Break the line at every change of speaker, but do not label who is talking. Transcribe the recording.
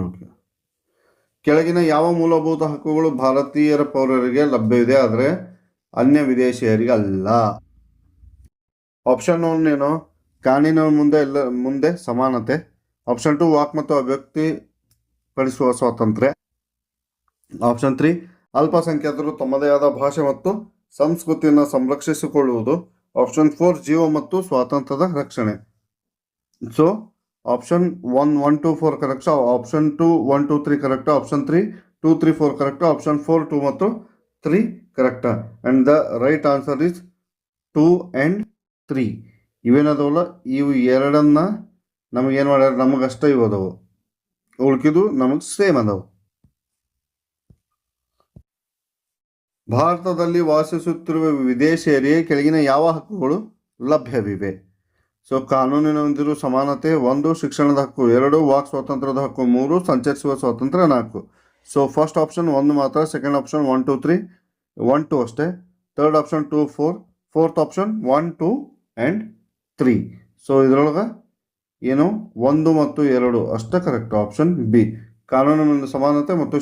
Okay. ಕೆಳಗಿನ ಯಾವ ಮೂಲಭೂತ ಹಕ್ಕುಗಳು ಭಾರತೀಯರ ಪೌರರಿಗೆ ಲಭ್ಯವಿದೆ ಆದರೆ ಅನ್ಯ ವಿದೇಶಿಯರಿಗೆ ಅಲ್ಲ? ಆಪ್ಷನ್ 1 ಏನು, ಕಾನೂನಿನ ಮುಂದೆ ಸಮಾನತೆ. ಆಪ್ಷನ್ 2, ವಾಕ್ ಮತ್ತು ಅಭಿವ್ಯಕ್ತಿಪಡಿಸುವ ಸ್ವಾತಂತ್ರ್ಯ. ಆಪ್ಷನ್ 3, ಅಲ್ಪಸಂಖ್ಯಾತರು ತಮ್ಮದೇ ಆದ ಭಾಷೆ ಮತ್ತು ಸಂಸ್ಕೃತಿಯನ್ನು ಸಂರಕ್ಷಿಸಿಕೊಳ್ಳುವುದು. ಆಪ್ಷನ್ 4, ಜೀವ ಮತ್ತು ಸ್ವಾತಂತ್ರ್ಯದ ರಕ್ಷಣೆ. So option 1, 1, 2, 4 correct. Option 2, 1, 2, 3 correct. Option 3, 2, 3, 4 correct. Option 4, 2 ಮತ್ತು 3 correct. And the right answer is 2 and 3. ಇವೇನದವಲ್ಲ, ಇವು ಎರಡನ್ನ ನಮಗೇನು ಮಾಡ್ಯಾರ, ನಮಗಷ್ಟೇ ಇವು ಅದಾವು, ಉಳ್ಕಿದು ನಮಗೆ ಸೇಮ್ ಅದಾವು. ಭಾರತದಲ್ಲಿ ವಾಸಿಸುತ್ತಿರುವ ವಿದೇಶಿಯರಿಗೆ ಕೆಳಗಿನ ಯಾವ ಹಕ್ಕುಗಳು ಲಭ್ಯವಿವೆ? ಸೊ ಕಾನೂನಿನೊಂದಿರುವ ಸಮಾನತೆ 1, ಶಿಕ್ಷಣದ ಹಕ್ಕು 2, ವಾಕ್ ಸ್ವಾತಂತ್ರ್ಯದ ಹಕ್ಕು 3, ಸಂಚರಿಸುವ ಸ್ವಾತಂತ್ರ್ಯ 4. ಸೊ ಫಸ್ಟ್ ಆಪ್ಷನ್ 1 ಮಾತ್ರ, ಸೆಕೆಂಡ್ ಆಪ್ಷನ್ 1, 2, 3, 1, 2 ಅಷ್ಟೇ, third option 2, 4, fourth option 1, 2 and 3. So ಇದರೊಳಗೆ ಏನು 1 ಮತ್ತು 2 ಅಷ್ಟೇ ಕರೆಕ್ಟ್. ಆಪ್ಷನ್ ಬಿ, ಕಾನೂನಿನ ಸಮಾನತೆ ಮತ್ತು